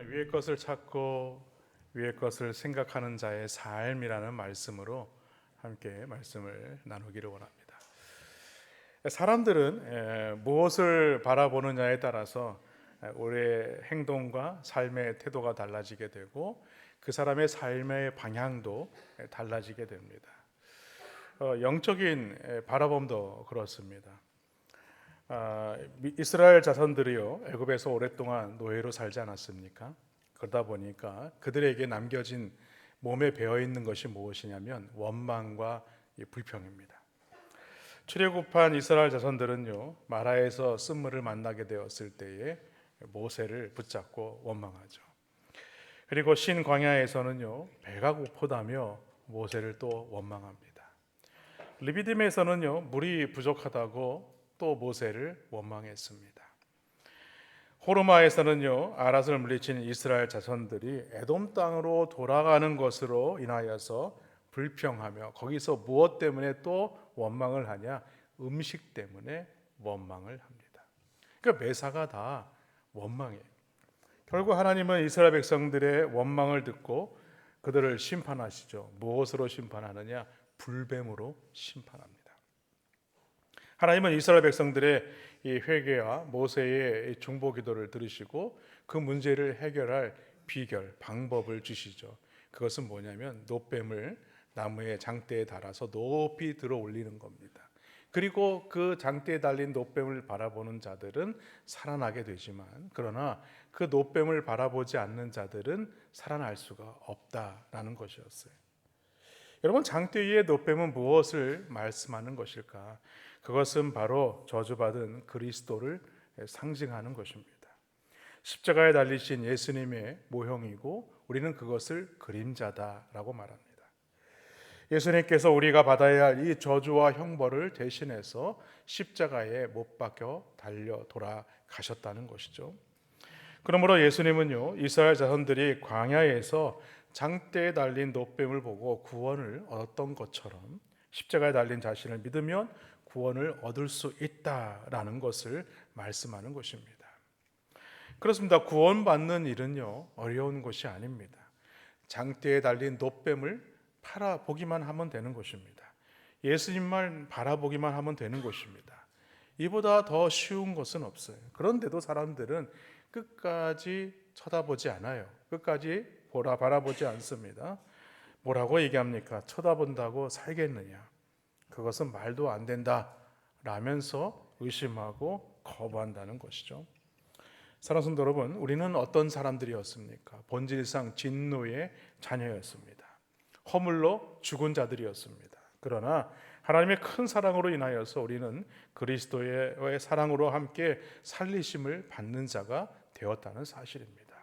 위의 것을 찾고 위의 것을 생각하는 자의 삶이라는 말씀으로 함께 말씀을 나누기를 원합니다. 사람들은 무엇을 바라보느냐에 따라서 우리의 행동과 삶의 태도가 달라지게 되고 그 사람의 삶의 방향도 달라지게 됩니다. 영적인 바라봄도 그렇습니다. 이스라엘 자손들이요, 애굽에서 오랫동안 노예로 살지 않았습니까? 그러다 보니까 그들에게 남겨진 몸에 배어 있는 것이 무엇이냐면 원망과 불평입니다. 출애굽한 이스라엘 자손들은요, 마라에서 쓴물을 만나게 되었을 때에 모세를 붙잡고 원망하죠. 그리고 신 광야에서는요, 배가 고프다며 모세를 또 원망합니다. 르비딤에서는요, 물이 부족하다고 또 모세를 원망했습니다. 호르마에서는요, 아랏을 물리친 이스라엘 자손들이 에돔 땅으로 돌아가는 것으로 인하여서 불평하며 거기서 무엇 때문에 또 원망을 하냐? 음식 때문에 원망을 합니다. 그러니까 매사가 다 원망이에요. 결국 하나님은 이스라엘 백성들의 원망을 듣고 그들을 심판하시죠. 무엇으로 심판하느냐? 불뱀으로 심판합니다. 하나님은 이스라엘 백성들의 이 회개와 모세의 중보 기도를 들으시고 그 문제를 해결할 비결, 방법을 주시죠. 그것은 뭐냐면 노뱀을 나무의 장대에 달아서 높이 들어 올리는 겁니다. 그리고 그 장대에 달린 노뱀을 바라보는 자들은 살아나게 되지만, 그러나 그 노뱀을 바라보지 않는 자들은 살아날 수가 없다라는 것이었어요. 여러분, 장대 위의 노뱀은 무엇을 말씀하는 것일까? 그것은 바로 저주받은 그리스도를 상징하는 것입니다. 십자가에 달리신 예수님의 모형이고 우리는 그것을 그림자다라고 말합니다. 예수님께서 우리가 받아야 할 이 저주와 형벌을 대신해서 십자가에 못 박혀 달려 돌아가셨다는 것이죠. 그러므로 예수님은요, 이스라엘 자손들이 광야에서 장대에 달린 노뱀을 보고 구원을 얻었던 것처럼 십자가에 달린 자신을 믿으면 구원을 얻을 수 있다라는 것을 말씀하는 것입니다. 그렇습니다. 구원받는 일은요, 어려운 것이 아닙니다. 장대에 달린 노뱀을 바라보기만 하면 되는 것입니다. 예수님만 바라보기만 하면 되는 것입니다. 이보다 더 쉬운 것은 없어요. 그런데도 사람들은 끝까지 쳐다보지 않아요. 끝까지 바라보지 않습니다. 뭐라고 얘기합니까? 쳐다본다고 살겠느냐? 그것은 말도 안 된다 라면서 의심하고 거부한다는 것이죠. 사랑하는 성도 여러분, 우리는 어떤 사람들이었습니까? 본질상 진노의 자녀였습니다. 허물로 죽은 자들이었습니다. 그러나 하나님의 큰 사랑으로 인하여서 우리는 그리스도의 사랑으로 함께 살리심을 받는 자가 되었다는 사실입니다.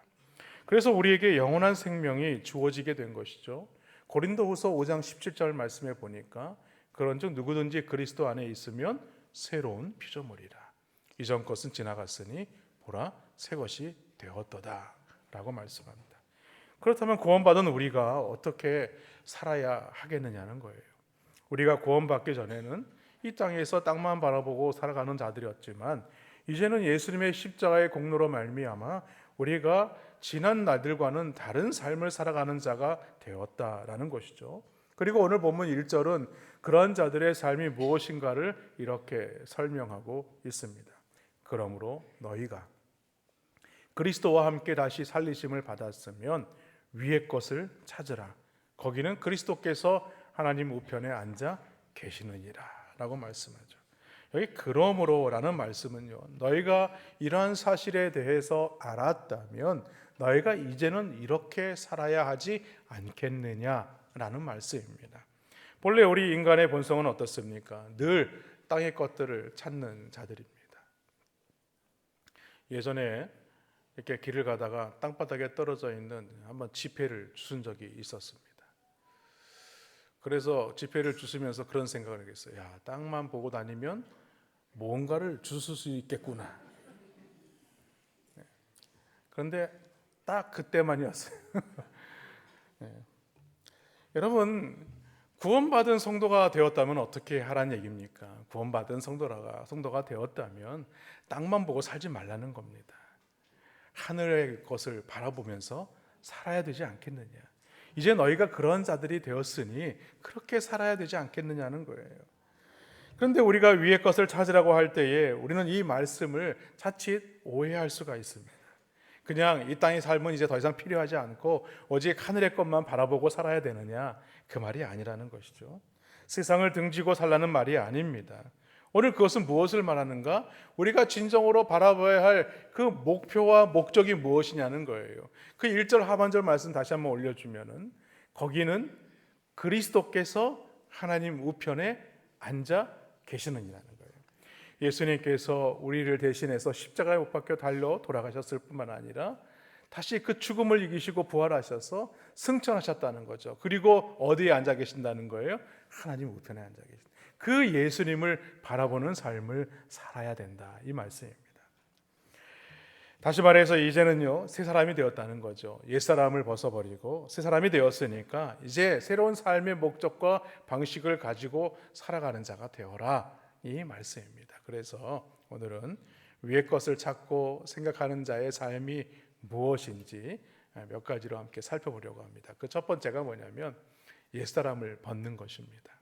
그래서 우리에게 영원한 생명이 주어지게 된 것이죠. 고린도후서 5장 17절 말씀에 보니까 그런즉 누구든지 그리스도 안에 있으면 새로운 피조물이라. 이전 것은 지나갔으니 보라 새 것이 되었도다 라고 말씀합니다. 그렇다면 구원받은 우리가 어떻게 살아야 하겠느냐는 거예요. 우리가 구원받기 전에는 이 땅에서 땅만 바라보고 살아가는 자들이었지만 이제는 예수님의 십자가의 공로로 말미암아 우리가 지난 날들과는 다른 삶을 살아가는 자가 되었다라는 것이죠. 그리고 오늘 본문 1절은 그러한 자들의 삶이 무엇인가를 이렇게 설명하고 있습니다. 그러므로 너희가 그리스도와 함께 다시 살리심을 받았으면 위의 것을 찾으라. 거기는 그리스도께서 하나님 우편에 앉아 계시느니라 라고 말씀하죠. 여기 그러므로라는 말씀은요, 너희가 이러한 사실에 대해서 알았다면 너희가 이제는 이렇게 살아야 하지 않겠느냐라는 말씀입니다. 본래 우리 인간의 본성은 어떻습니까? 늘 땅의 것들을 찾는 자들입니다. 예전에 이렇게 길을 가다가 땅바닥에 떨어져 있는 한번 지폐를 주운 적이 있었습니다. 그래서 지폐를 주스면서 그런 생각을 했어요. 야, 땅만 보고 다니면 뭔가를 주술 수 있겠구나. 그런데 딱 그때만이었어요. 네. 여러분, 구원받은 성도가 되었다면 어떻게 하라는 얘기입니까? 구원받은 성도가 되었다면 땅만 보고 살지 말라는 겁니다. 하늘의 것을 바라보면서 살아야 되지 않겠느냐. 이제 너희가 그런 자들이 되었으니 그렇게 살아야 되지 않겠느냐는 거예요. 그런데 우리가 위의 것을 찾으라고 할 때에 우리는 이 말씀을 자칫 오해할 수가 있습니다. 그냥 이 땅의 삶은 이제 더 이상 필요하지 않고 오직 하늘의 것만 바라보고 살아야 되느냐, 그 말이 아니라는 것이죠. 세상을 등지고 살라는 말이 아닙니다. 오늘 그것은 무엇을 말하는가? 우리가 진정으로 바라봐야 할 그 목표와 목적이 무엇이냐는 거예요. 그 1절 하반절 말씀 다시 한번 올려주면은 거기는 그리스도께서 하나님 우편에 앉아 계시느니라는 거예요. 예수님께서 우리를 대신해서 십자가에 못 박혀 달려 돌아가셨을 뿐만 아니라 다시 그 죽음을 이기시고 부활하셔서 승천하셨다는 거죠. 그리고 어디에 앉아 계신다는 거예요? 하나님 우편에 앉아 계신다. 그 예수님을 바라보는 삶을 살아야 된다, 이 말씀입니다. 다시 말해서 이제는요, 새 사람이 되었다는 거죠. 옛사람을 벗어버리고 새 사람이 되었으니까 이제 새로운 삶의 목적과 방식을 가지고 살아가는 자가 되어라, 이 말씀입니다. 그래서 오늘은 위의 것을 찾고 생각하는 자의 삶이 무엇인지 몇 가지로 함께 살펴보려고 합니다. 그 첫 번째가 뭐냐면 옛사람을 벗는 것입니다.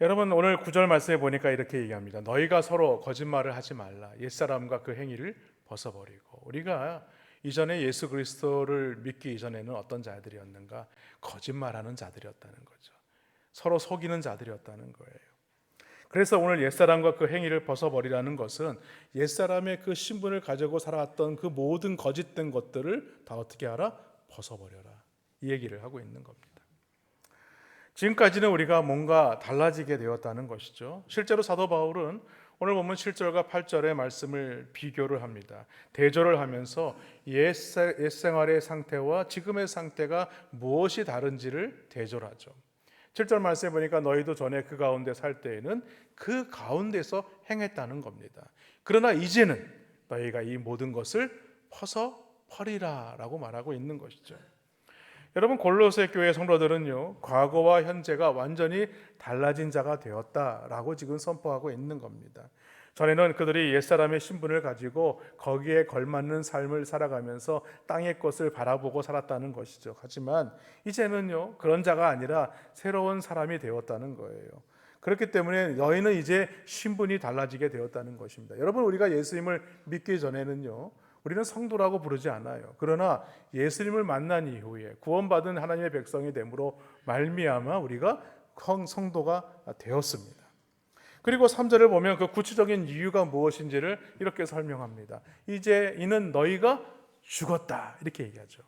여러분, 오늘 9절 말씀에 보니까 이렇게 얘기합니다. 너희가 서로 거짓말을 하지 말라. 옛사람과 그 행위를 벗어버리고. 우리가 이전에 예수 그리스도를 믿기 이전에는 어떤 자들이었는가? 거짓말하는 자들이었다는 거죠. 서로 속이는 자들이었다는 거예요. 그래서 오늘 옛사람과 그 행위를 벗어버리라는 것은 옛사람의 그 신분을 가지고 살아왔던 그 모든 거짓된 것들을 다 어떻게 하라? 벗어버려라, 이 얘기를 하고 있는 겁니다. 지금까지는 우리가 뭔가 달라지게 되었다는 것이죠. 실제로 사도 바울은 오늘 보면 7절과 8절의 말씀을 비교를 합니다. 대조를 하면서 옛 생활의 상태와 지금의 상태가 무엇이 다른지를 대조를 하죠. 7절 말씀에 보니까 너희도 전에 그 가운데 살 때에는 그 가운데서 행했다는 겁니다. 그러나 이제는 너희가 이 모든 것을 벗어버리라 라고 말하고 있는 것이죠. 여러분, 골로새 교회 성도들은요, 과거와 현재가 완전히 달라진 자가 되었다라고 지금 선포하고 있는 겁니다. 전에는 그들이 옛사람의 신분을 가지고 거기에 걸맞는 삶을 살아가면서 땅의 것을 바라보고 살았다는 것이죠. 하지만 이제는요, 그런 자가 아니라 새로운 사람이 되었다는 거예요. 그렇기 때문에 너희는 이제 신분이 달라지게 되었다는 것입니다. 여러분, 우리가 예수님을 믿기 전에는요, 우리는 성도라고 부르지 않아요. 그러나 예수님을 만난 이후에 구원받은 하나님의 백성이 됨으로 말미암아 우리가 성도가 되었습니다. 그리고 3절을 보면 그 구체적인 이유가 무엇인지를 이렇게 설명합니다. 이제 이는 너희가 죽었다, 이렇게 얘기하죠.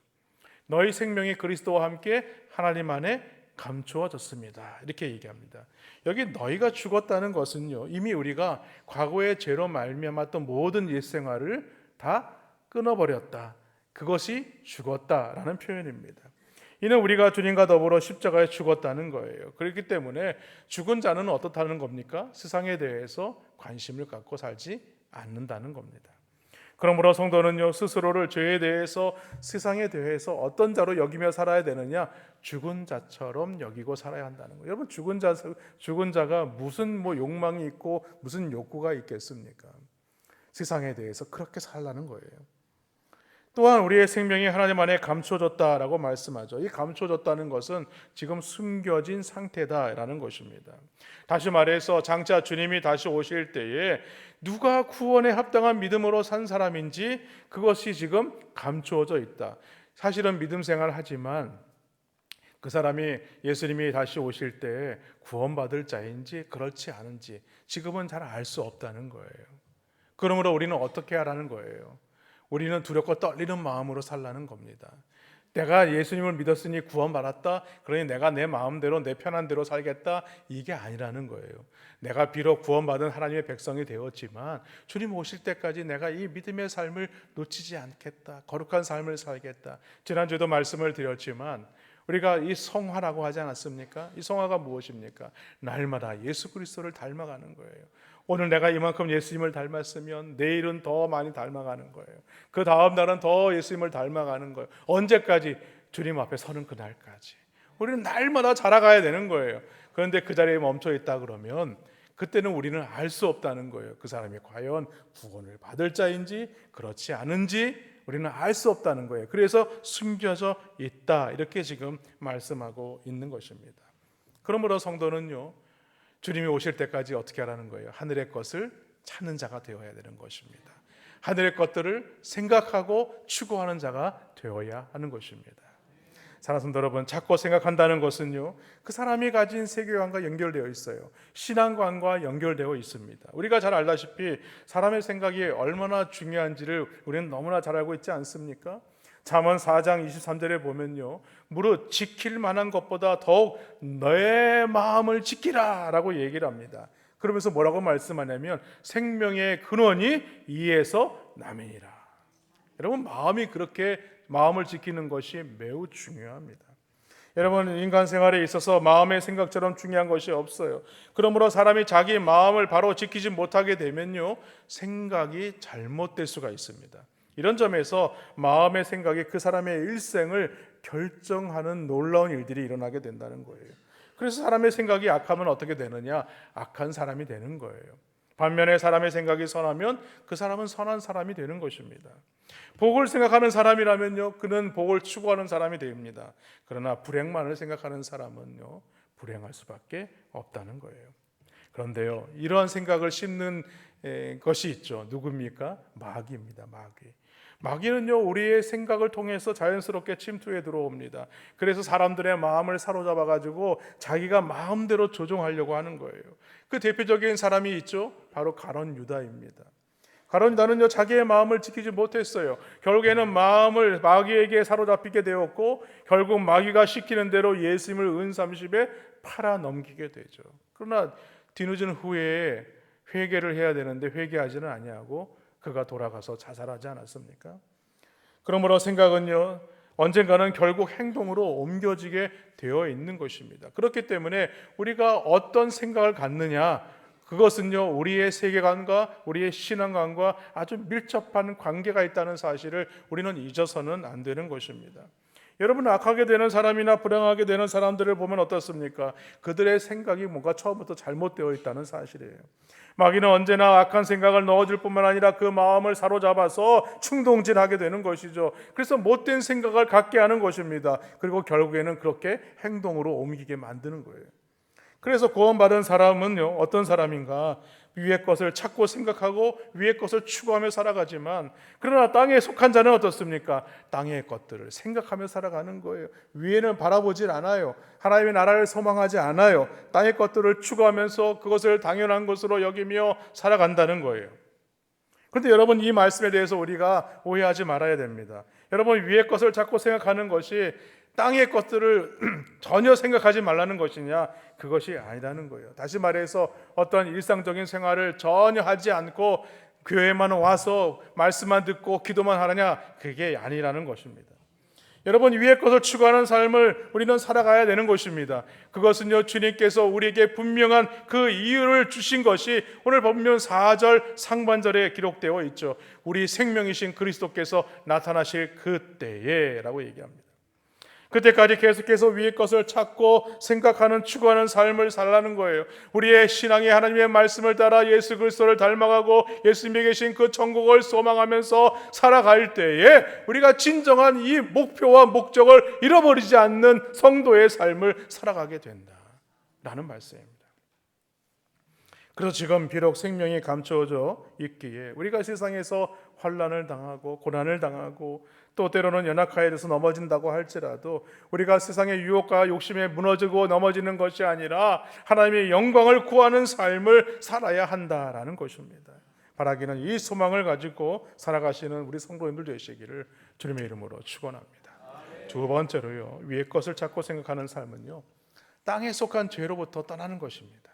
너희 생명이 그리스도와 함께 하나님 안에 감추어졌습니다, 이렇게 얘기합니다. 여기 너희가 죽었다는 것은요, 이미 우리가 과거의 죄로 말미암았던 모든 옛생활을 다 끊어버렸다, 그것이 죽었다라는 표현입니다. 이는 우리가 주님과 더불어 십자가에 죽었다는 거예요. 그렇기 때문에 죽은 자는 어떻다는 겁니까? 세상에 대해서 관심을 갖고 살지 않는다는 겁니다. 그러므로 성도는요, 스스로를 죄에 대해서, 세상에 대해서 어떤 자로 여기며 살아야 되느냐? 죽은 자처럼 여기고 살아야 한다는 거예요. 여러분, 죽은 자가 무슨 욕망이 있고 무슨 욕구가 있겠습니까? 세상에 대해서 그렇게 살라는 거예요. 또한 우리의 생명이 하나님 안에 감춰졌다라고 말씀하죠. 이 감춰졌다는 것은 지금 숨겨진 상태다라는 것입니다. 다시 말해서 장차 주님이 다시 오실 때에 누가 구원에 합당한 믿음으로 산 사람인지 그것이 지금 감추어져 있다. 사실은 믿음 생활을 하지만 그 사람이 예수님이 다시 오실 때 구원받을 자인지 그렇지 않은지 지금은 잘 알 수 없다는 거예요. 그러므로 우리는 어떻게 하라는 거예요? 우리는 두렵고 떨리는 마음으로 살라는 겁니다. 내가 예수님을 믿었으니 구원받았다, 그러니 내가 내 마음대로 내 편한 대로 살겠다, 이게 아니라는 거예요. 내가 비록 구원받은 하나님의 백성이 되었지만 주님 오실 때까지 내가 이 믿음의 삶을 놓치지 않겠다, 거룩한 삶을 살겠다. 지난주에도 말씀을 드렸지만 우리가 이 성화라고 하지 않았습니까? 이 성화가 무엇입니까? 날마다 예수 그리스도를 닮아가는 거예요. 오늘 내가 이만큼 예수님을 닮았으면 내일은 더 많이 닮아가는 거예요. 그 다음 날은 더 예수님을 닮아가는 거예요. 언제까지? 주님 앞에 서는 그날까지. 우리는 날마다 자라가야 되는 거예요. 그런데 그 자리에 멈춰 있다 그러면 그때는 우리는 알 수 없다는 거예요. 그 사람이 과연 구원을 받을 자인지 그렇지 않은지 우리는 알 수 없다는 거예요. 그래서 숨겨져 있다, 이렇게 지금 말씀하고 있는 것입니다. 그러므로 성도는요, 주님이 오실 때까지 어떻게 하라는 거예요? 하늘의 것을 찾는 자가 되어야 되는 것입니다. 하늘의 것들을 생각하고 추구하는 자가 되어야 하는 것입니다. 사랑하는 성도 여러분, 자꾸 생각한다는 것은요, 그 사람이 가진 세계관과 연결되어 있어요. 신앙관과 연결되어 있습니다. 우리가 잘 알다시피 사람의 생각이 얼마나 중요한지를 우리는 너무나 잘 알고 있지 않습니까? 잠언 4장 23절에 보면요, 무릇 지킬 만한 것보다 더욱 너의 마음을 지키라 라고 얘기를 합니다. 그러면서 뭐라고 말씀하냐면 생명의 근원이 이에서 남이니라. 여러분, 마음이 그렇게 마음을 지키는 것이 매우 중요합니다. 여러분, 인간 생활에 있어서 마음의 생각처럼 중요한 것이 없어요. 그러므로 사람이 자기 마음을 바로 지키지 못하게 되면요, 생각이 잘못될 수가 있습니다. 이런 점에서 마음의 생각이 그 사람의 일생을 결정하는 놀라운 일들이 일어나게 된다는 거예요. 그래서 사람의 생각이 악하면 어떻게 되느냐? 악한 사람이 되는 거예요. 반면에 사람의 생각이 선하면 그 사람은 선한 사람이 되는 것입니다. 복을 생각하는 사람이라면요, 그는 복을 추구하는 사람이 됩니다. 그러나 불행만을 생각하는 사람은요, 불행할 수밖에 없다는 거예요. 그런데요, 이러한 생각을 심는 것이 있죠. 누굽니까? 마귀입니다. 마귀는요, 우리의 생각을 통해서 자연스럽게 침투해 들어옵니다. 그래서 사람들의 마음을 사로잡아 가지고 자기가 마음대로 조종하려고 하는 거예요. 그 대표적인 사람이 있죠. 바로 가룟 유다입니다. 가룟 유다는요, 자기의 마음을 지키지 못했어요. 결국에는 마음을 마귀에게 사로잡히게 되었고, 결국 마귀가 시키는 대로 예수님을 은30에 팔아 넘기게 되죠. 그러나 뒤늦은 후에 회개를 해야 되는데 회개하지는 아니하고 그가 돌아가서 자살하지 않았습니까? 그러므로 생각은요, 언젠가는 결국 행동으로 옮겨지게 되어 있는 것입니다. 그렇기 때문에 우리가 어떤 생각을 갖느냐, 그것은요, 우리의 세계관과 우리의 신앙관과 아주 밀접한 관계가 있다는 사실을 우리는 잊어서는 안 되는 것입니다. 여러분, 악하게 되는 사람이나 불행하게 되는 사람들을 보면 어떻습니까? 그들의 생각이 뭔가 처음부터 잘못되어 있다는 사실이에요. 마귀는 언제나 악한 생각을 넣어줄 뿐만 아니라 그 마음을 사로잡아서 충동질하게 되는 것이죠. 그래서 못된 생각을 갖게 하는 것입니다. 그리고 결국에는 그렇게 행동으로 옮기게 만드는 거예요. 그래서 구원받은 사람은요, 어떤 사람인가? 위의 것을 찾고 생각하고 위의 것을 추구하며 살아가지만, 그러나 땅에 속한 자는 어떻습니까? 땅의 것들을 생각하며 살아가는 거예요. 위에는 바라보질 않아요. 하나님의 나라를 소망하지 않아요. 땅의 것들을 추구하면서 그것을 당연한 것으로 여기며 살아간다는 거예요. 그런데 여러분, 이 말씀에 대해서 우리가 오해하지 말아야 됩니다. 여러분, 위의 것을 찾고 생각하는 것이 땅의 것들을 전혀 생각하지 말라는 것이냐? 그것이 아니라는 거예요. 다시 말해서 어떤 일상적인 생활을 전혀 하지 않고 교회만 와서 말씀만 듣고 기도만 하느냐? 그게 아니라는 것입니다. 여러분, 위의 것을 추구하는 삶을 우리는 살아가야 되는 것입니다. 그것은요, 주님께서 우리에게 분명한 그 이유를 주신 것이 오늘 본문 4절 상반절에 기록되어 있죠. 우리 생명이신 그리스도께서 나타나실 그때에 라고 얘기합니다. 그때까지 계속해서 위의 것을 찾고 생각하는, 추구하는 삶을 살라는 거예요. 우리의 신앙이 하나님의 말씀을 따라 예수 그리스도를 닮아가고 예수님에 계신 그 천국을 소망하면서 살아갈 때에 우리가 진정한 이 목표와 목적을 잃어버리지 않는 성도의 삶을 살아가게 된다라는 말씀입니다. 그래서 지금 비록 생명이 감추어져 있기에 우리가 세상에서 환난을 당하고 고난을 당하고 또 때로는 연약하여져서 넘어진다고 할지라도 우리가 세상의 유혹과 욕심에 무너지고 넘어지는 것이 아니라 하나님의 영광을 구하는 삶을 살아야 한다라는 것입니다. 바라기는 이 소망을 가지고 살아가시는 우리 성도님들 되시기를 주님의 이름으로 축원합니다. 두 번째로요, 위의 것을 찾고 생각하는 삶은요, 땅에 속한 죄로부터 떠나는 것입니다.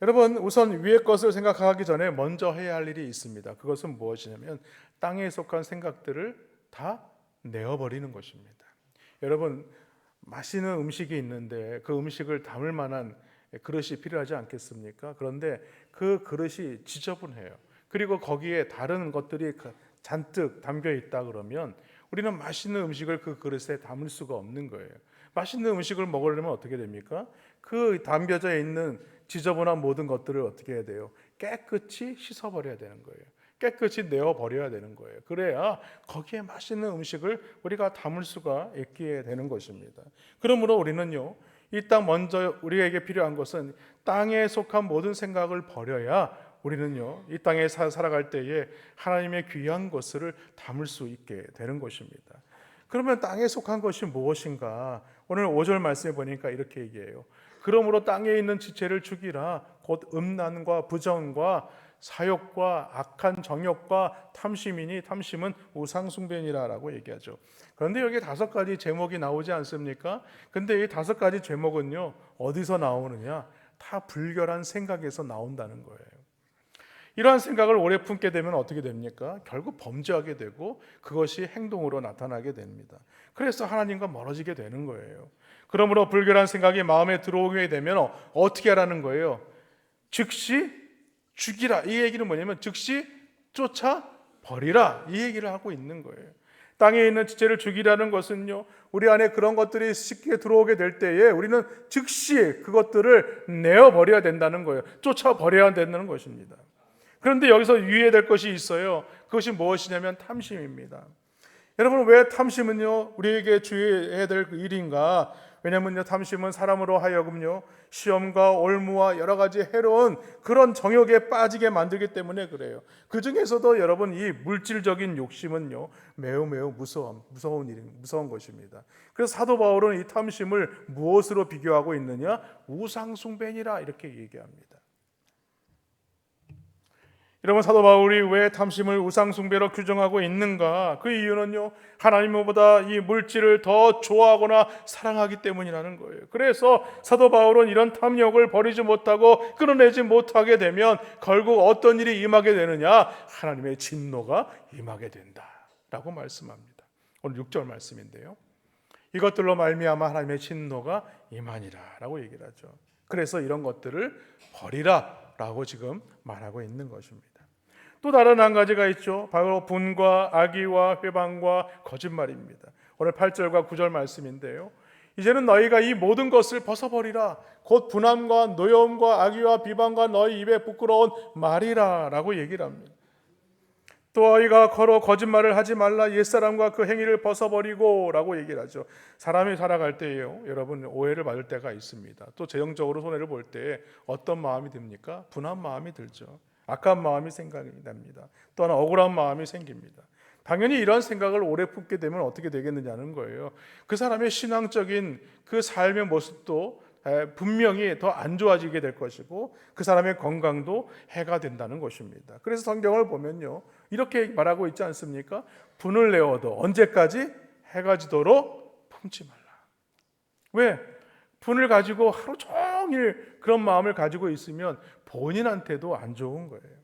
여러분, 우선 위의 것을 생각하기 전에 먼저 해야 할 일이 있습니다. 그것은 무엇이냐면 땅에 속한 생각들을 다 내어버리는 것입니다. 여러분, 맛있는 음식이 있는데 그 음식을 담을 만한 그릇이 필요하지 않겠습니까? 그런데 그 그릇이 지저분해요. 그리고 거기에 다른 것들이 잔뜩 담겨 있다 그러면 우리는 맛있는 음식을 그 그릇에 담을 수가 없는 거예요. 맛있는 음식을 먹으려면 어떻게 됩니까? 그 담겨져 있는 지저분한 모든 것들을 어떻게 해야 돼요? 깨끗이 씻어버려야 되는 거예요. 깨끗이 내어버려야 되는 거예요. 그래야 거기에 맛있는 음식을 우리가 담을 수가 있게 되는 것입니다. 그러므로 우리는요, 이 땅 먼저 우리에게 필요한 것은 땅에 속한 모든 생각을 버려야 우리는요, 이 땅에 살아갈 때에 하나님의 귀한 것을 담을 수 있게 되는 것입니다. 그러면 땅에 속한 것이 무엇인가? 오늘 5절 말씀에 보니까 이렇게 얘기해요. 그러므로 땅에 있는 지체를 죽이라. 곧 음란과 부정과 사욕과 악한 정욕과 탐심이니 탐심은 우상숭배니라라고 얘기하죠. 그런데 여기 5가지 제목이 나오지 않습니까? 근데 이 5가지 제목은요, 어디서 나오느냐? 다 불결한 생각에서 나온다는 거예요. 이러한 생각을 오래 품게 되면 어떻게 됩니까? 결국 범죄하게 되고 그것이 행동으로 나타나게 됩니다. 그래서 하나님과 멀어지게 되는 거예요. 그러므로 불결한 생각이 마음에 들어오게 되면 어떻게 하라는 거예요? 즉시 죽이라. 이 얘기는 뭐냐면 즉시 쫓아 버리라. 이 얘기를 하고 있는 거예요. 땅에 있는 지체를 죽이라는 것은요, 우리 안에 그런 것들이 쉽게 들어오게 될 때에 우리는 즉시 그것들을 내어버려야 된다는 거예요. 쫓아버려야 된다는 것입니다. 그런데 여기서 유의해야 될 것이 있어요. 그것이 무엇이냐면 탐심입니다. 여러분, 왜 탐심은요 우리에게 주의해야 될 일인가? 왜냐면요, 탐심은 사람으로 하여금요 시험과 올무와 여러 가지 해로운 그런 정욕에 빠지게 만들기 때문에 그래요. 그 중에서도 여러분, 이 물질적인 욕심은요 매우 무서운 것입니다. 그래서 사도 바울은 이 탐심을 무엇으로 비교하고 있느냐? 우상숭배니라 이렇게 얘기합니다. 여러분, 사도 바울이 왜 탐심을 우상숭배로 규정하고 있는가? 그 이유는요, 하나님보다 이 물질을 더 좋아하거나 사랑하기 때문이라는 거예요. 그래서 사도 바울은 이런 탐욕을 버리지 못하고 끊어내지 못하게 되면 결국 어떤 일이 임하게 되느냐? 하나님의 진노가 임하게 된다라고 말씀합니다. 오늘 6절 말씀인데요, 이것들로 말미암아 하나님의 진노가 임하니라라고 얘기를 하죠. 그래서 이런 것들을 버리라라고 지금 말하고 있는 것입니다. 또 다른 한 가지가 있죠. 바로 분과 악의와 회방과 거짓말입니다. 오늘 8절과 9절 말씀인데요, 이제는 너희가 이 모든 것을 벗어버리라. 곧 분함과 노여움과 악의와 비방과 너희 입에 부끄러운 말이라 라고 얘기를 합니다. 또 너희가 걸어 거짓말을 하지 말라. 옛사람과 그 행위를 벗어버리고 라고 얘기를 하죠. 사람이 살아갈 때에요, 여러분, 오해를 받을 때가 있습니다. 또 재정적으로 손해를 볼 때 어떤 마음이 듭니까? 분한 마음이 들죠. 악한 마음이 생각이 납니다. 또한 억울한 마음이 생깁니다. 당연히 이런 생각을 오래 품게 되면 어떻게 되겠느냐는 거예요. 그 사람의 신앙적인 그 삶의 모습도 분명히 더 안 좋아지게 될 것이고 그 사람의 건강도 해가 된다는 것입니다. 그래서 성경을 보면요, 이렇게 말하고 있지 않습니까? 분을 내어도 언제까지? 해가 지도록 품지 말라. 왜? 분을 가지고 하루 종일 그런 마음을 가지고 있으면 본인한테도 안 좋은 거예요.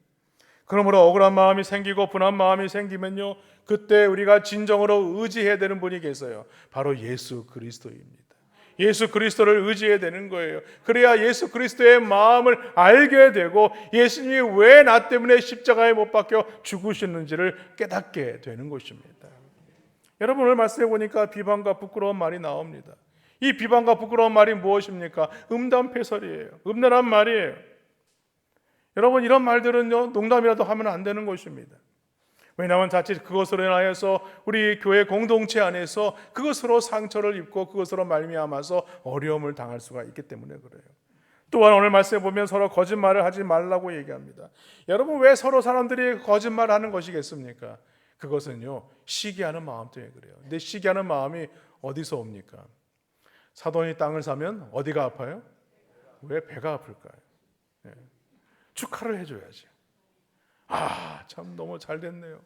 그러므로 억울한 마음이 생기고 분한 마음이 생기면요, 그때 우리가 진정으로 의지해야 되는 분이 계세요. 바로 예수 그리스도입니다. 예수 그리스도를 의지해야 되는 거예요. 그래야 예수 그리스도의 마음을 알게 되고 예수님이 왜 나 때문에 십자가에 못 박혀 죽으셨는지를 깨닫게 되는 것입니다. 여러분, 오늘 말씀해 보니까 비방과 부끄러운 말이 나옵니다. 이 비방과 부끄러운 말이 무엇입니까? 음담패설이에요. 음란한 말이에요. 여러분, 이런 말들은요, 농담이라도 하면 안 되는 것입니다. 왜냐하면 자칫 그것으로 인하여서 우리 교회 공동체 안에서 그것으로 상처를 입고 그것으로 말미암아서 어려움을 당할 수가 있기 때문에 그래요. 또한 오늘 말씀에 보면 서로 거짓말을 하지 말라고 얘기합니다. 여러분, 왜 서로 사람들이 거짓말하는 것이겠습니까? 그것은요, 시기하는 마음 때문에 그래요. 근데 시기하는 마음이 어디서 옵니까? 사돈이 땅을 사면 어디가 아파요? 왜 배가 아플까요? 네. 축하를 해줘야지. 아, 참 너무 잘 됐네요.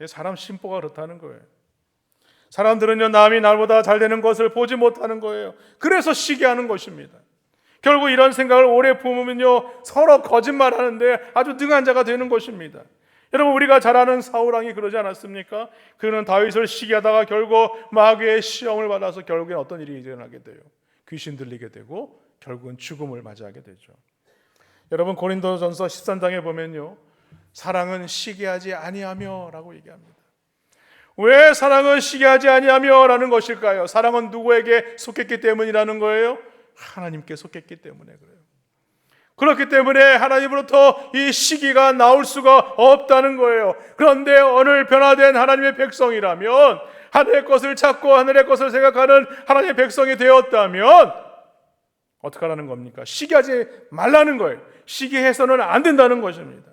사람 심보가 그렇다는 거예요. 사람들은요, 남이 나보다 잘 되는 것을 보지 못하는 거예요. 그래서 시기하는 것입니다. 결국 이런 생각을 오래 품으면요, 서로 거짓말하는데 아주 능한 자가 되는 것입니다. 여러분, 우리가 잘 아는 사울왕이 그러지 않았습니까? 그는 다윗을 시기하다가 결국 마귀의 시험을 받아서 결국엔 어떤 일이 일어나게 돼요? 귀신 들리게 되고 결국은 죽음을 맞이하게 되죠. 여러분, 고린도전서 13장에 보면요, 사랑은 시기하지 아니하며 라고 얘기합니다. 왜 사랑은 시기하지 아니하며 라는 것일까요? 사랑은 누구에게 속했기 때문이라는 거예요? 하나님께 속했기 때문에 그래요. 그렇기 때문에 하나님으로부터 이 시기가 나올 수가 없다는 거예요. 그런데 오늘 변화된 하나님의 백성이라면, 하늘의 것을 찾고 하늘의 것을 생각하는 하나님의 백성이 되었다면 어떻게 하라는 겁니까? 시기하지 말라는 거예요. 시기해서는 안 된다는 것입니다.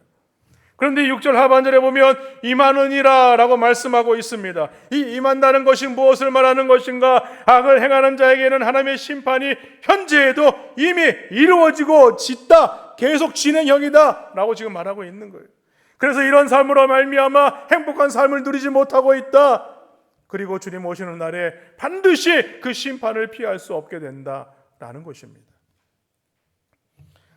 그런데 6절 하반절에 보면 임하느니라 라고 말씀하고 있습니다. 이 임한다는 것이 무엇을 말하는 것인가? 악을 행하는 자에게는 하나님의 심판이 현재에도 이미 이루어지고 짓다, 계속 진행형이다 라고 지금 말하고 있는 거예요. 그래서 이런 삶으로 말미암아 행복한 삶을 누리지 못하고 있다. 그리고 주님 오시는 날에 반드시 그 심판을 피할 수 없게 된다라는 것입니다.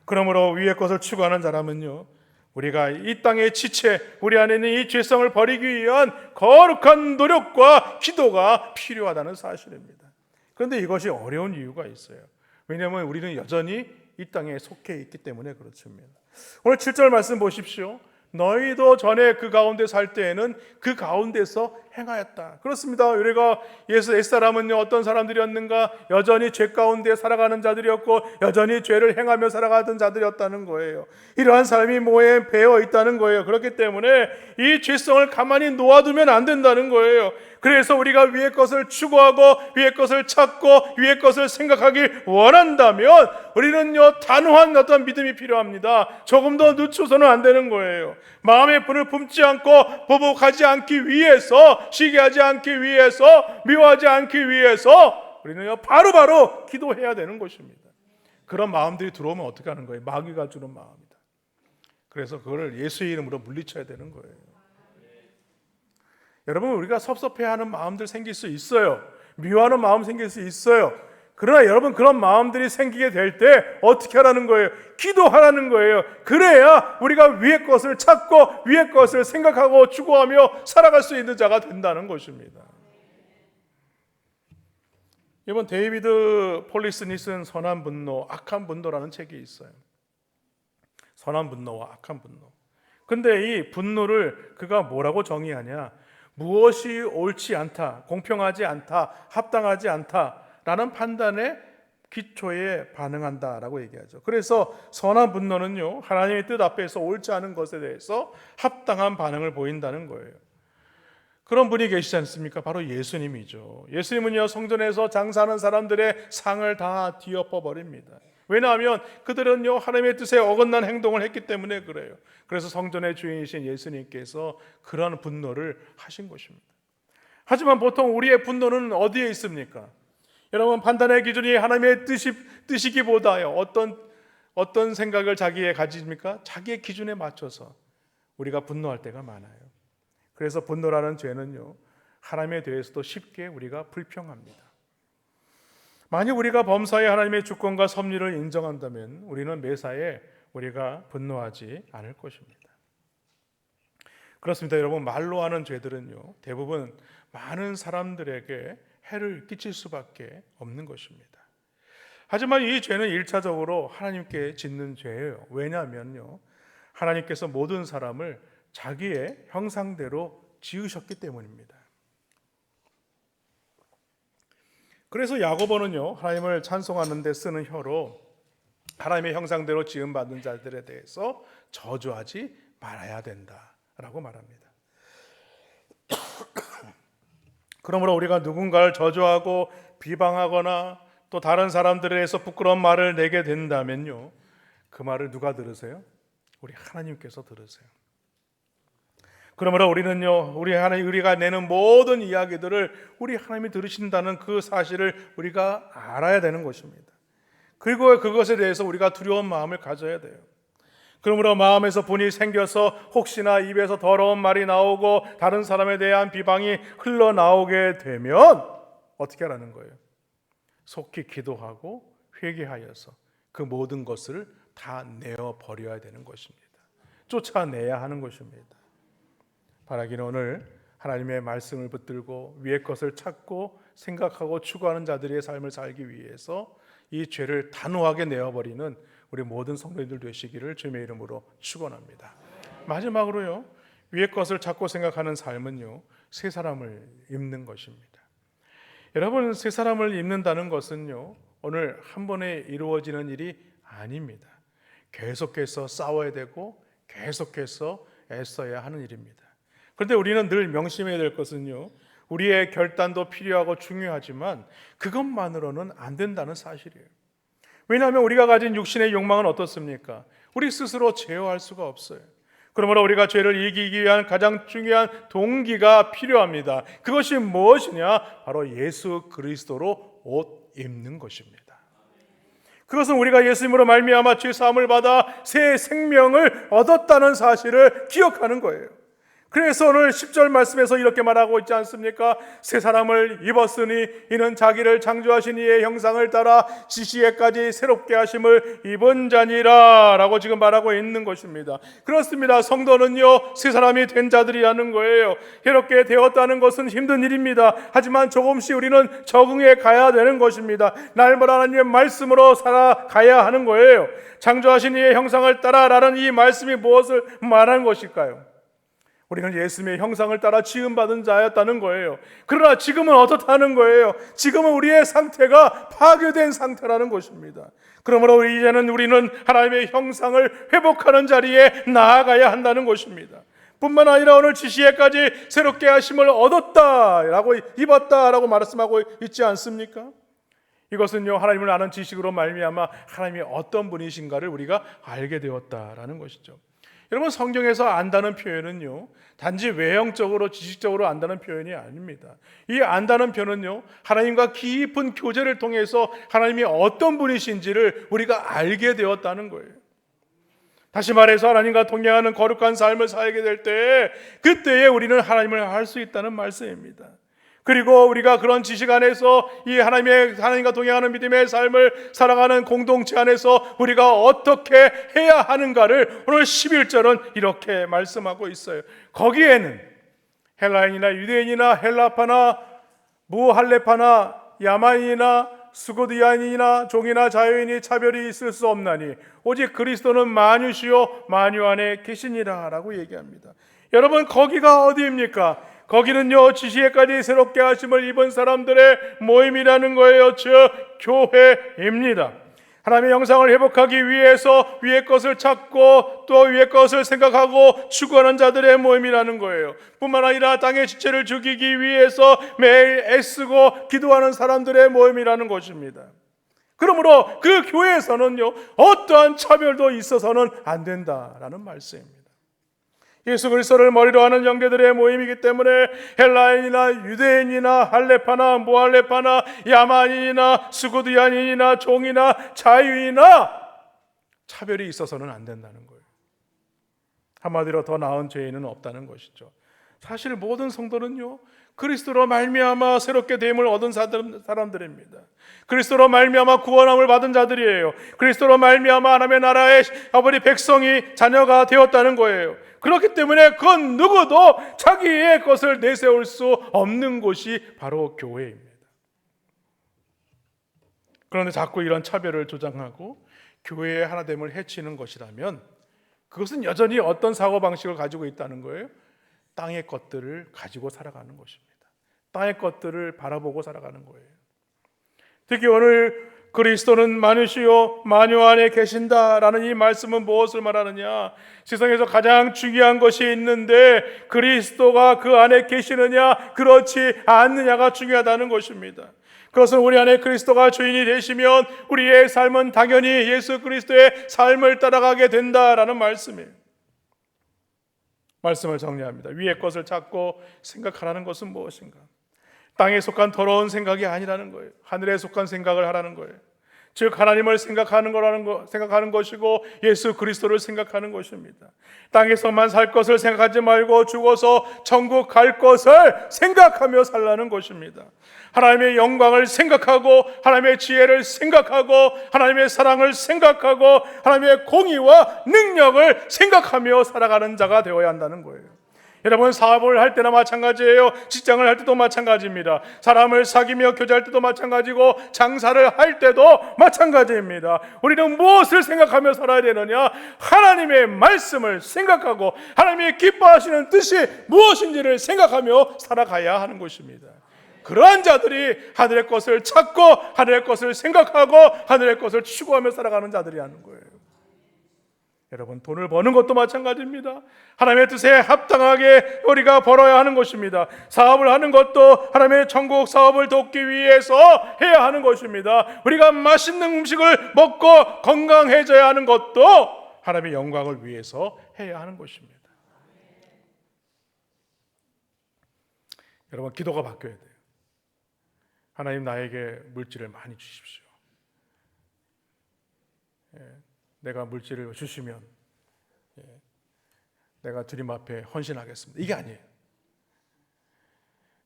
그러므로 위의 것을 추구하는 자라면요, 우리가 이 땅의 지체, 우리 안에 있는 이 죄성을 버리기 위한 거룩한 노력과 기도가 필요하다는 사실입니다. 그런데 이것이 어려운 이유가 있어요. 왜냐하면 우리는 여전히 이 땅에 속해 있기 때문에 그렇습니다. 오늘 7절 말씀 보십시오. 너희도 전에 그 가운데 살 때에는 그 가운데서 행하였다. 그렇습니다. 우리가 옛사람은요, 어떤 사람들이었는가? 여전히 죄 가운데 살아가는 자들이었고 여전히 죄를 행하며 살아가던 자들이었다는 거예요. 이러한 삶이 뭐에 배어 있다는 거예요. 그렇기 때문에 이 죄성을 가만히 놓아두면 안 된다는 거예요. 그래서 우리가 위의 것을 추구하고 위의 것을 찾고 위의 것을 생각하길 원한다면 우리는요, 단호한 어떤 믿음이 필요합니다. 조금 더 늦춰서는 안 되는 거예요. 마음의 분을 품지 않고 보복하지 않기 위해서, 시기하지 않기 위해서, 미워하지 않기 위해서 우리는요, 바로바로 기도해야 되는 것입니다. 그런 마음들이 들어오면 어떻게 하는 거예요? 마귀가 주는 마음이다. 그래서 그거를 예수의 이름으로 물리쳐야 되는 거예요. 여러분, 우리가 섭섭해하는 마음들 생길 수 있어요. 미워하는 마음 생길 수 있어요. 그러나 여러분, 그런 마음들이 생기게 될 때 어떻게 하라는 거예요? 기도하라는 거예요. 그래야 우리가 위의 것을 찾고 위의 것을 생각하고 추구하며 살아갈 수 있는 자가 된다는 것입니다. 이번 데이비드 폴리슨이 쓴 선한 분노, 악한 분노라는 책이 있어요. 선한 분노와 악한 분노. 근데 이 분노를 그가 뭐라고 정의하냐? 무엇이 옳지 않다, 공평하지 않다, 합당하지 않다라는 판단에 기초에 반응한다라고 얘기하죠. 그래서 선한 분노는요, 하나님의 뜻 앞에서 옳지 않은 것에 대해서 합당한 반응을 보인다는 거예요. 그런 분이 계시지 않습니까? 바로 예수님이죠. 예수님은요, 성전에서 장사하는 사람들의 상을 다 뒤엎어 버립니다. 왜냐하면 그들은요, 하나님의 뜻에 어긋난 행동을 했기 때문에 그래요. 그래서 성전의 주인이신 예수님께서 그러한 분노를 하신 것입니다. 하지만 보통 우리의 분노는 어디에 있습니까? 여러분, 판단의 기준이 하나님의 뜻이기보다요, 어떤 생각을 자기에 가집니까? 자기의 기준에 맞춰서 우리가 분노할 때가 많아요. 그래서 분노라는 죄는요, 하나님에 대해서도 쉽게 우리가 불평합니다. 만약 우리가 범사에 하나님의 주권과 섭리를 인정한다면 우리는 매사에 우리가 분노하지 않을 것입니다. 그렇습니다. 여러분, 말로 하는 죄들은요, 대부분 많은 사람들에게 해를 끼칠 수밖에 없는 것입니다. 하지만 이 죄는 1차적으로 하나님께 짓는 죄예요. 왜냐하면요, 하나님께서 모든 사람을 자기의 형상대로 지으셨기 때문입니다. 그래서 야고보는요, 하나님을 찬송하는 데 쓰는 혀로 하나님의 형상대로 지음받은 자들에 대해서 저주하지 말아야 된다라고 말합니다. 그러므로 우리가 누군가를 저주하고 비방하거나 또 다른 사람들에 대해서 부끄러운 말을 내게 된다면요, 그 말을 누가 들으세요? 우리 하나님께서 들으세요. 그러므로 우리는요, 우리가 내는 모든 이야기들을 우리 하나님이 들으신다는 그 사실을 우리가 알아야 되는 것입니다. 그리고 그것에 대해서 우리가 두려운 마음을 가져야 돼요. 그러므로 마음에서 분이 생겨서 혹시나 입에서 더러운 말이 나오고 다른 사람에 대한 비방이 흘러나오게 되면 어떻게 하라는 거예요? 속히 기도하고 회개하여서 그 모든 것을 다 내어버려야 되는 것입니다. 쫓아내야 하는 것입니다. 바라기는 오늘 하나님의 말씀을 붙들고 위의 것을 찾고 생각하고 추구하는 자들의 삶을 살기 위해서 이 죄를 단호하게 내어버리는 우리 모든 성도님들 되시기를 주님의 이름으로 축원합니다. 마지막으로요, 위의 것을 찾고 생각하는 삶은요, 새 사람을 입는 것입니다. 여러분, 새 사람을 입는다는 것은요, 오늘 한 번에 이루어지는 일이 아닙니다. 계속해서 싸워야 되고 계속해서 애써야 하는 일입니다. 그런데 우리는 늘 명심해야 될 것은요, 우리의 결단도 필요하고 중요하지만 그것만으로는 안 된다는 사실이에요. 왜냐하면 우리가 가진 육신의 욕망은 어떻습니까? 우리 스스로 제어할 수가 없어요. 그러므로 우리가 죄를 이기기 위한 가장 중요한 동기가 필요합니다. 그것이 무엇이냐? 바로 예수 그리스도로 옷 입는 것입니다. 그것은 우리가 예수님으로 말미암아 죄 사함을 받아 새 생명을 얻었다는 사실을 기억하는 거예요. 그래서 오늘 10절 말씀에서 이렇게 말하고 있지 않습니까? 새 사람을 입었으니 이는 자기를 창조하신 이의 형상을 따라 지시에까지 새롭게 하심을 입은 자니라 라고 지금 말하고 있는 것입니다. 그렇습니다. 성도는요, 새 사람이 된 자들이라는 거예요. 이렇게 되었다는 것은 힘든 일입니다. 하지만 조금씩 우리는 적응해 가야 되는 것입니다. 날마다 하나님의 말씀으로 살아가야 하는 거예요. 창조하신 이의 형상을 따라라는 이 말씀이 무엇을 말하는 것일까요? 우리는 예수님의 형상을 따라 지음받은 자였다는 거예요. 그러나 지금은 어떻다는 거예요? 지금은 우리의 상태가 파괴된 상태라는 것입니다. 그러므로 이제는 우리는 하나님의 형상을 회복하는 자리에 나아가야 한다는 것입니다. 뿐만 아니라 오늘 지시에까지 새롭게 하심을 얻었다라고 입었다라고 말씀하고 있지 않습니까? 이것은요, 하나님을 아는 지식으로 말미암아 하나님이 어떤 분이신가를 우리가 알게 되었다라는 것이죠. 여러분, 성경에서 안다는 표현은요, 단지 외형적으로 지식적으로 안다는 표현이 아닙니다. 이 안다는 표현은요, 하나님과 깊은 교제를 통해서 하나님이 어떤 분이신지를 우리가 알게 되었다는 거예요. 다시 말해서 하나님과 동행하는 거룩한 삶을 살게 될 때, 그때에 우리는 하나님을 알 수 있다는 말씀입니다. 그리고 우리가 그런 지식 안에서 이 하나님과 동행하는 믿음의 삶을 살아가는 공동체 안에서 우리가 어떻게 해야 하는가를 오늘 11절은 이렇게 말씀하고 있어요. 거기에는 헬라인이나 유대인이나 헬라파나 무할레파나 야만인이나 스고디아인이나 종이나 자유인이 차별이 있을 수 없나니 오직 그리스도는 만유시요 만유 안에 계시니라 라고 얘기합니다. 여러분, 거기가 어디입니까? 거기는요, 지시에까지 새롭게 하심을 입은 사람들의 모임이라는 거예요. 즉 교회입니다. 하나님의 형상을 회복하기 위해서 위의 것을 찾고 또 위의 것을 생각하고 추구하는 자들의 모임이라는 거예요. 뿐만 아니라 땅의 지체를 죽이기 위해서 매일 애쓰고 기도하는 사람들의 모임이라는 것입니다. 그러므로 그 교회에서는요, 어떠한 차별도 있어서는 안 된다라는 말씀입니다. 예수 그리스도를 머리로 하는 형제들의 모임이기 때문에 헬라인이나 유대인이나 할레파나 무할레파나 야만인이나 스고디안인이나 종이나 자유인이나 차별이 있어서는 안 된다는 거예요. 한마디로 더 나은 죄인은 없다는 것이죠. 사실 모든 성도는요, 그리스도로 말미암아 새롭게 됨을 얻은 사람들입니다. 그리스도로 말미암아 구원함을 받은 자들이에요. 그리스도로 말미암아 하나님의 나라의 아버지 백성이 자녀가 되었다는 거예요. 그렇기 때문에 그 누구도 자기의 것을 내세울 수 없는 곳이 바로 교회입니다. 그런데 자꾸 이런 차별을 조장하고 교회의 하나됨을 해치는 것이라면 그것은 여전히 어떤 사고방식을 가지고 있다는 거예요? 땅의 것들을 가지고 살아가는 것입니다. 땅의 것들을 바라보고 살아가는 거예요. 특히 오늘 그리스도는 만유시요 만유 안에 계신다라는 이 말씀은 무엇을 말하느냐? 세상에서 가장 중요한 것이 있는데 그리스도가 그 안에 계시느냐 그렇지 않느냐가 중요하다는 것입니다. 그것은 우리 안에 그리스도가 주인이 되시면 우리의 삶은 당연히 예수 그리스도의 삶을 따라가게 된다라는 말씀이에요. 말씀을 정리합니다. 위의 것을 찾고 생각하라는 것은 무엇인가? 땅에 속한 더러운 생각이 아니라는 거예요. 하늘에 속한 생각을 하라는 거예요. 즉 하나님을 생각하는 것이고 예수 그리스도를 생각하는 것입니다. 땅에서만 살 것을 생각하지 말고 죽어서 천국 갈 것을 생각하며 살라는 것입니다. 하나님의 영광을 생각하고 하나님의 지혜를 생각하고 하나님의 사랑을 생각하고 하나님의 공의와 능력을 생각하며 살아가는 자가 되어야 한다는 거예요. 여러분, 사업을 할 때나 마찬가지예요. 직장을 할 때도 마찬가지입니다. 사람을 사귀며 교제할 때도 마찬가지고 장사를 할 때도 마찬가지입니다. 우리는 무엇을 생각하며 살아야 되느냐? 하나님의 말씀을 생각하고 하나님의 기뻐하시는 뜻이 무엇인지를 생각하며 살아가야 하는 것입니다. 그러한 자들이 하늘의 것을 찾고 하늘의 것을 생각하고 하늘의 것을 추구하며 살아가는 자들이 하는 거예요. 여러분, 돈을 버는 것도 마찬가지입니다. 하나님의 뜻에 합당하게 우리가 벌어야 하는 것입니다. 사업을 하는 것도 하나님의 천국 사업을 돕기 위해서 해야 하는 것입니다. 우리가 맛있는 음식을 먹고 건강해져야 하는 것도 하나님의 영광을 위해서 해야 하는 것입니다. 여러분, 기도가 바뀌어야 돼요. 하나님, 나에게 물질을 많이 주십시오. 내가 물질을 주시면 내가 주님 앞에 헌신하겠습니다. 이게 아니에요.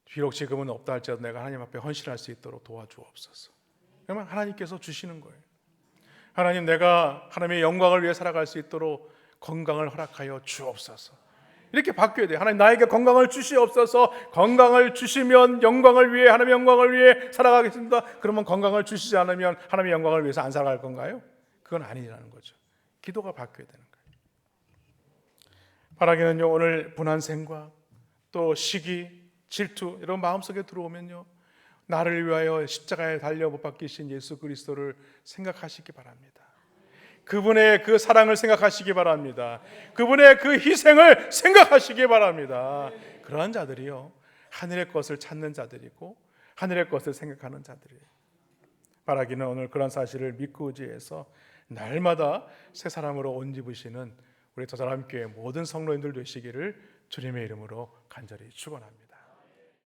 비록 지금은 없다 할지라도 내가 하나님 앞에 헌신할 수 있도록 도와주옵소서. 그러면 하나님께서 주시는 거예요. 하나님, 내가 하나님의 영광을 위해 살아갈 수 있도록 건강을 허락하여 주옵소서. 이렇게 바뀌어야 돼요. 하나님, 나에게 건강을 주시옵소서. 건강을 주시면 영광을 위해, 하나님의 영광을 위해 살아가겠습니다. 그러면 건강을 주시지 않으면 하나님의 영광을 위해서 안 살아갈 건가요? 그건 아니라는 거죠. 기도가 바뀌어야 되는 거예요. 바라기는요, 오늘 분한생과 또 시기, 질투 이런 마음속에 들어오면요, 나를 위하여 십자가에 달려 못 박히신 예수 그리스도를 생각하시기 바랍니다. 그분의 그 사랑을 생각하시기 바랍니다. 그분의 그 희생을 생각하시기 바랍니다. 그러한 자들이요, 하늘의 것을 찾는 자들이고 하늘의 것을 생각하는 자들이에요. 바라기는 오늘 그런 사실을 믿고 의지해서 날마다 새 사람으로 옷 입으시는 우리 저사람교회 모든 성도님들 되시기를 주님의 이름으로 간절히 축원합니다.